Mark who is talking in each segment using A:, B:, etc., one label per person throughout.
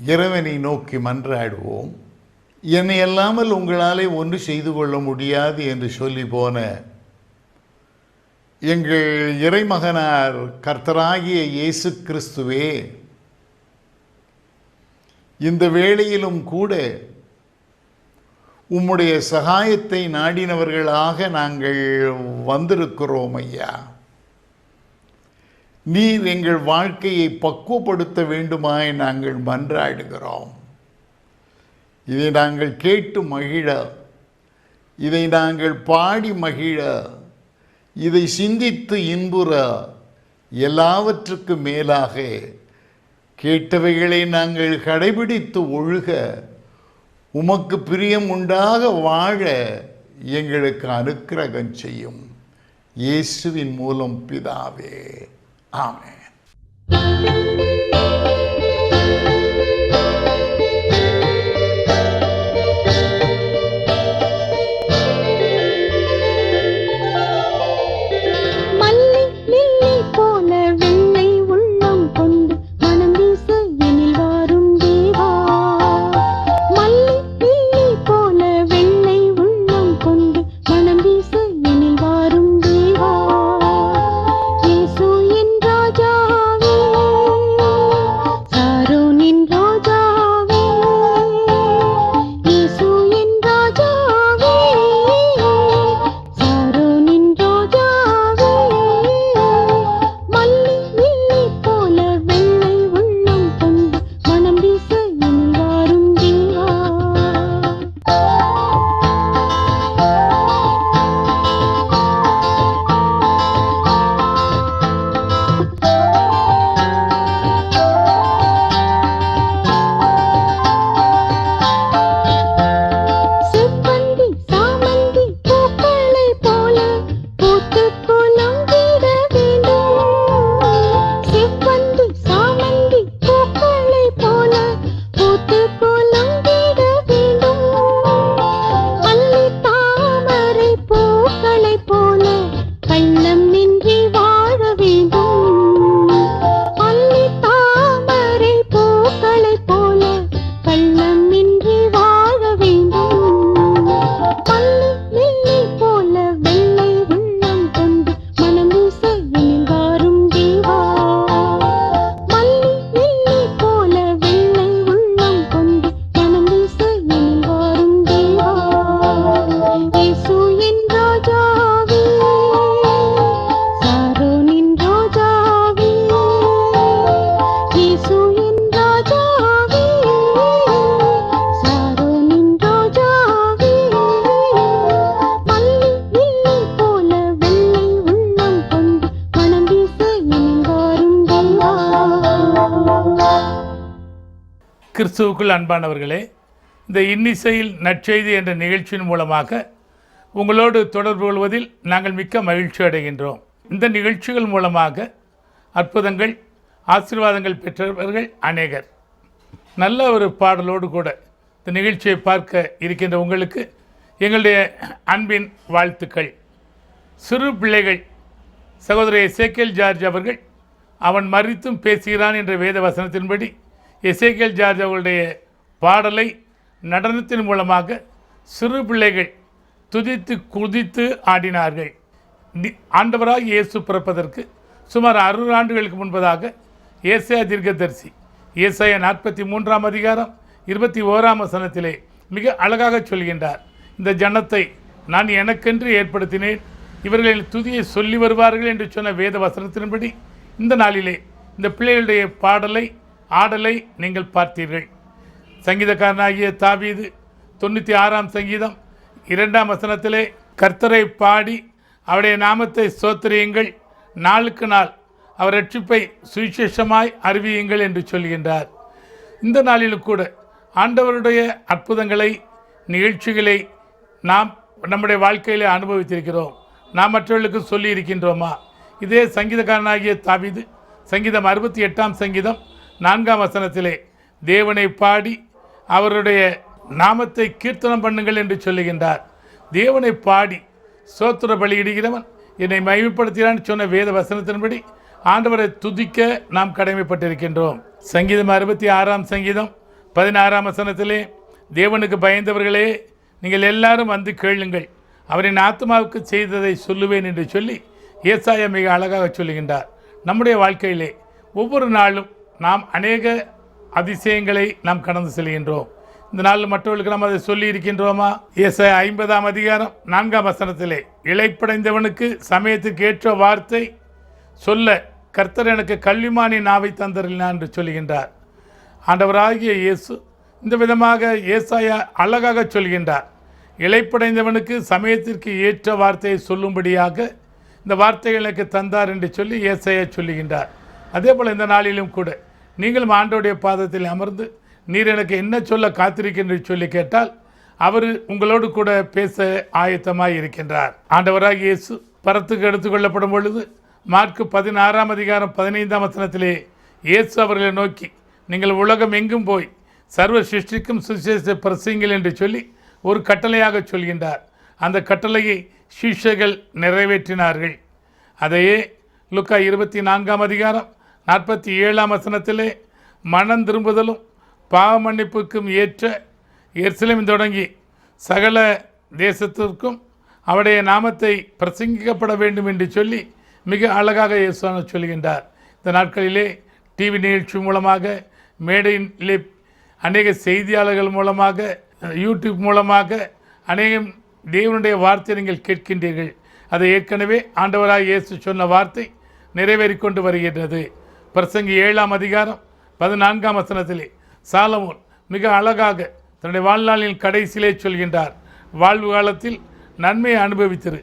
A: இறைவனை நோக்கி மன்றாடுவோம். என்னை அல்லாமல் உங்களாலே ஒன்று செய்து கொள்ள முடியாது என்று சொல்லி போன எங்கள் இறைமகனார் கர்த்தராகிய இயேசு கிறிஸ்துவே, இந்த வேளையிலும் கூட உம்முடைய சகாயத்தை நாடினவர்களாக நாங்கள் வந்திருக்கிறோம் ஐயா. நீர் எங்கள் வாழ்க்கையை பக்குவப்படுத்த வேண்டுமாய் நாங்கள் மன்றாடுகிறோம். இதை நாங்கள் கேட்டு மகிழ, இதை நாங்கள் பாடி மகிழ, இதை சிந்தித்து இன்புற, எல்லாவற்றுக்கும் மேலாக கேட்டவைகளை நாங்கள் கடைபிடித்து ஒழுக, உமக்கு பிரியம் உண்டாக வாழ எங்களுக்கு அனுக்கிரகம் செய்யும். இயேசுவின் மூலம் பிதாவே, ஆமென்.
B: கிறிஸ்துவுக்குள் அன்பானவர்களே, இந்த இன்னிசையில் நற்செய்தி என்ற நிகழ்ச்சியின் மூலமாக உங்களோடு தொடர்பு கொள்வதில் நாங்கள் மிக்க மகிழ்ச்சி அடைகின்றோம். இந்த நிகழ்ச்சிகள் மூலமாக அற்புதங்கள், ஆசீர்வாதங்கள் பெற்றவர்கள் அநேகர். நல்ல ஒரு பாடலோடு கூட இந்த நிகழ்ச்சியை பார்க்க இருக்கின்ற உங்களுக்கு எங்களுடைய அன்பின் வாழ்த்துக்கள். சிறு பிள்ளைகள் சகோதரர் எசேக்கியேல் ஜார்ஜ் அவர்கள் அவன் மரித்தும் பேசுகிறான் என்ற வேத வசனத்தின்படி எசேக்கியேல் ஜார்ஜ் அவர்களுடைய பாடலை நடனத்தின் மூலமாக சிறு பிள்ளைகள் துதித்து குதித்து ஆடினார்கள். ஆண்டவராக இயேசு பிறப்பதற்கு சுமார் 600 ஆண்டுகளுக்கு முன்பதாக ஏசாயா தீர்க்கதரிசி ஏசாயா 43ஆம் அதிகாரம் 21ஆம் வசனத்திலே மிக அழகாக சொல்கின்றார். இந்த ஜனத்தை நான் எனக்கென்று ஏற்படுத்தினேன், இவர்களின் துதியை சொல்லி வருவார்கள் என்று சொன்ன வேத வசனத்தின்படி இந்த நாளிலே இந்த பிள்ளைகளுடைய பாடலை ஆடலை நீங்கள் பார்த்தீர்கள். சங்கீதக்காரனாகிய தாவீது 96ஆம் சங்கீதம் 2ஆம் வசனத்திலே கர்த்தரை பாடி அவருடைய நாமத்தை ஸ்தோத்திரியுங்கள், நாளுக்கு நாள் அவர் ரட்சிப்பை சுவிசேஷமாய் அறிவியுங்கள் என்று சொல்கின்றார். இந்த நாளிலும் கூட ஆண்டவருடைய அற்புதங்களை, நிகழ்ச்சிகளை நாம் நம்முடைய வாழ்க்கையிலே அனுபவித்திருக்கிறோம். நாம் மற்றவர்களுக்கு சொல்லி இருக்கின்றோமா? இதே சங்கீதக்காரனாகிய தாவீது சங்கீதம் 68ஆம் சங்கீதம் 4ஆம் வசனத்திலே தேவனை பாடி அவருடைய நாமத்தை கீர்த்தனம் பண்ணுங்கள் என்று சொல்லுகின்றார். தேவனை பாடி சோத்திர பலியிடுகிறவன் என்னை மகிமைப்படுத்தினான்னு சொன்ன வேத வசனத்தின்படி ஆண்டவரை துதிக்க நாம் கடமைப்பட்டிருக்கின்றோம். சங்கீதம் 66ஆம் சங்கீதம் 16ஆம் வசனத்திலே, தேவனுக்கு பயந்தவர்களே, நீங்கள் எல்லாரும் வந்து கேளுங்கள், அவரின் ஆத்மாவுக்கு செய்ததை சொல்லுவேன் என்று சொல்லி ஏசாயா மிக அழகாக சொல்லுகின்றார். நம்முடைய வாழ்க்கையிலே ஒவ்வொரு நாளும் நாம் அநேக அதிசயங்களை நாம் கடந்து செல்கின்றோம். இந்த நாளில் மற்றவர்களுக்கு நாம் அதை சொல்லி இருக்கின்றோமா? ஏசாயா 50ஆம் அதிகாரம் 4ஆம் வசனத்திலே, இளைப்படைந்தவனுக்கு சமயத்துக்கு ஏற்ற வார்த்தை சொல்ல கர்த்தர் எனக்கு கல்விமானி நாவை தந்தரினார் என்று சொல்கின்றார். ஆண்டவராகிய இயேசு இந்த விதமாக ஏசாயா அழகாக சொல்கின்றார். இளைப்படைந்தவனுக்கு சமயத்திற்கு ஏற்ற வார்த்தையை சொல்லும்படியாக இந்த வார்த்தைகள் எனக்கு தந்தார் என்று சொல்லி ஏசாயா சொல்லுகின்றார். அதே போல் இந்த நாளிலும் கூட நீங்களும் ஆண்டவருடைய பாதத்தில் அமர்ந்து, நீர் எனக்கு என்ன சொல்ல காத்திருக்கின்ற சொல்லி கேட்டால் அவர் உங்களோடு கூட பேச ஆயத்தமாய் இருக்கின்றார். ஆண்டவராகிய இயேசு பரத்துக்கு எடுத்துக்கொள்ளப்படும் பொழுது மார்க்கு 16ஆம் அதிகாரம் 15ஆம் வசனத்திலே இயேசு அவர்களை நோக்கி, நீங்கள் உலகம் எங்கும் போய் சர்வ சிருஷ்டிக்கும் சுவிசேஷத்தை பிரசங்கிங்கள் என்று சொல்லி ஒரு கட்டளையாக சொல்கின்றார். அந்த கட்டளையை சீஷர்கள் நிறைவேற்றினார்கள். அதையே லூக்கா 24ஆம் அதிகாரம் 47ஆம் வசனத்திலே, மனம் திரும்புதலும் பாவ மன்னிப்புக்கும் ஏற்ற எருசலேம் தொடங்கி சகல தேசத்திற்கும் அவருடைய நாமத்தை பிரசங்கிக்கப்பட வேண்டும் என்று சொல்லி மிக அழகாக இயேசு சொல்கின்றார். இந்த நாட்களிலே டிவி நிகழ்ச்சி மூலமாக, மேடையிலே அநேக செய்தியாளர்கள் மூலமாக, யூடியூப் மூலமாக அநேகம் தேவனுடைய வார்த்தை நீங்கள் கேட்கின்றீர்கள். அதை ஏற்கனவே ஆண்டவராக இயேசு சொன்ன வார்த்தை நிறைவேறிக்கொண்டு வருகின்றது. பிரசங்கி 7ஆம் அதிகாரம் 14ஆம் வசனத்திலே சாலமோன் மிக அழகாக தன்னுடைய வாழ்நாளின் கடைசியிலே சொல்கின்றார், வாழ்வு காலத்தில் நன்மையை அனுபவித்திரு,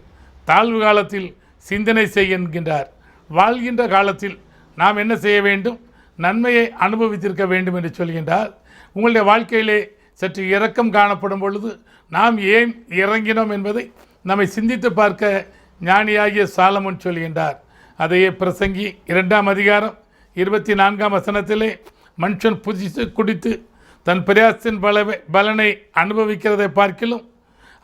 B: தாழ்வு காலத்தில் சிந்தனை செய்ய என்கின்றார். வாழ்கின்ற காலத்தில் நாம் என்ன செய்ய வேண்டும்? நன்மையை அனுபவித்திருக்க வேண்டும் என்று சொல்கின்றார். உங்களுடைய வாழ்க்கையிலே சற்று இரக்கம் காணப்படும் பொழுது நாம் ஏன் இறங்கினோம் என்பதை நம்மை சிந்தித்து பார்க்க ஞானியாகிய சாலமோன் சொல்கின்றார். அதையே பிரசங்கி 2ஆம் அதிகாரம் 24ஆம் வசனத்திலே, மனுஷன் புதித்து குடித்து தன் பிரயாசத்தின் பலனை அனுபவிக்கிறதை பார்க்கிலும்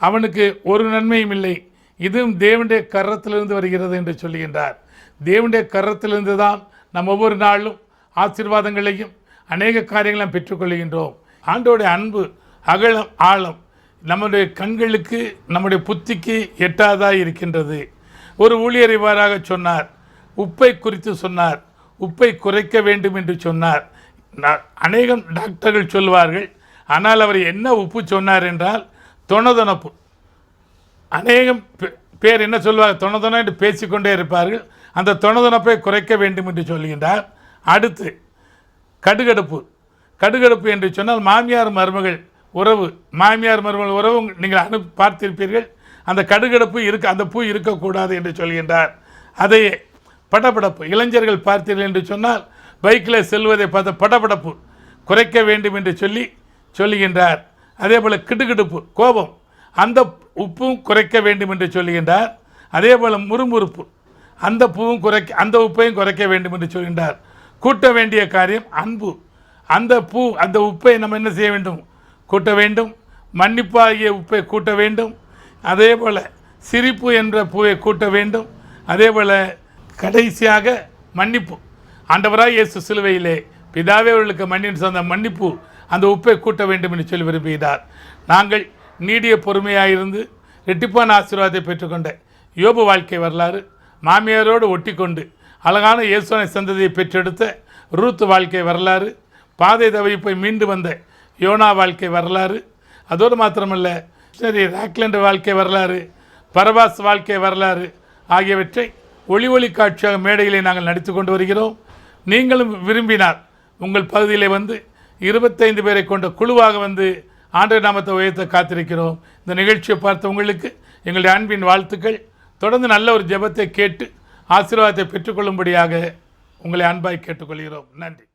B: அவனுக்கு ஒரு நன்மையும் இல்லை, இதுவும் தேவனுடைய கரத்திலிருந்து வருகிறது என்று சொல்கின்றார். தேவனுடைய கரத்திலிருந்து தான் நாம் ஒவ்வொரு நாளும் ஆசீர்வாதங்களையும் அநேக காரியங்களையும் பெற்றுக்கொள்கின்றோம். ஆண்டோடைய அன்பு அகலம் ஆழம் நம்முடைய கண்களுக்கு நம்முடைய புத்திக்கு எட்டாதாக இருக்கின்றது. ஒரு ஊழியர் இவ்வாறாக சொன்னார், உப்பை குறித்து சொன்னார், உப்பை குறைக்க வேண்டும் என்று சொன்னார். அநேகம் டாக்டர்கள் சொல்வார்கள், ஆனால் அவர் என்ன உப்பு சொன்னார் என்றால் தொணதொணப்பு. அநேகம் பேர் என்ன சொல்வார்கள்? தொணதொண என்று பேசிக்கொண்டே இருப்பார்கள். அந்த தொணதொணப்பை குறைக்க வேண்டும் என்று சொல்கின்றார். அடுத்து கடுகடுப்பு. கடுகடுப்பு என்று சொன்னால் மாமியார் மருமகள் உறவு, மாமியார் மருமகள் உறவு நீங்கள் பார்த்திருப்பீர்கள். அந்த கடுகடுப்பு அந்த பூ இருக்கக்கூடாது என்று சொல்கின்றார். அதையே படபடப்பு, இளைஞர்கள் பார்த்தீர்கள் என்று சொன்னால் பைக்கில் செல்வதை பார்த்த படபடப்பு குறைக்க வேண்டும் என்று சொல்லுகின்றார். அதே போல் கிடுகிடுப்பு, கோபம், அந்த உப்பும் குறைக்க வேண்டும் என்று சொல்லுகின்றார். அதே போல் முறுமுறுப்பு, அந்த உப்பையும் குறைக்க வேண்டும் என்று சொல்கின்றார். கூட்ட வேண்டிய காரியம் அன்பு, அந்த உப்பை நம்ம என்ன செய்ய வேண்டும்? கூட்ட வேண்டும். மன்னிப்பாகிய உப்பை கூட்ட வேண்டும். அதே போல் சிரிப்பு என்ற பூவை கூட்ட வேண்டும். அதே போல் கடைசியாக மன்னிப்பு. ஆண்டவராய் இயேசு சிலுவையிலே பிதாவே அவர்களுக்கு மன்னிப்பு சொந்த மன்னிப்பு, அந்த உப்பை கூட்ட வேண்டும் என்று சொல்லி விரும்புகிறார். நாங்கள் நீடிய பொறுமையாயிருந்து ரெட்டிப்பான ஆசீர்வாதத்தை பெற்றுக்கொண்ட யோபு வாழ்க்கை வரலாறு, மாமியாரோடு ஒட்டி கொண்டு அழகான இயேசுவை சந்ததியை பெற்றெடுத்த ரூத் வாழ்க்கை வரலாறு, பாதை தவறி போய் மீண்டு வந்த யோனா வாழ்க்கை வரலாறு, அதோடு மாத்திரமல்ல ராக்லண்ட் வாழ்க்கை வரலாறு, பரபாஸ் வாழ்க்கை வரலாறு ஆகியவற்றை ஒளி காட்சியாக மேடையிலே நாங்கள் நடித்து கொண்டு வருகிறோம். நீங்களும் விரும்பினார் உங்கள் பகுதியிலே வந்து 25 பேரை கொண்ட குழுவாக வந்து ஆண்டவர் நாமத்தை உயர்த்த காத்திருக்கிறோம். இந்த நிகழ்ச்சியை பார்த்த உங்களுக்கு எங்களுடைய அன்பின் வாழ்த்துக்கள். தொடர்ந்து நல்ல ஒரு ஜெபத்தை கேட்டு ஆசீர்வாதத்தை பெற்றுக்கொள்ளும்படியாக உங்களை அன்பாய் கேட்டுக்கொள்கிறோம். நன்றி.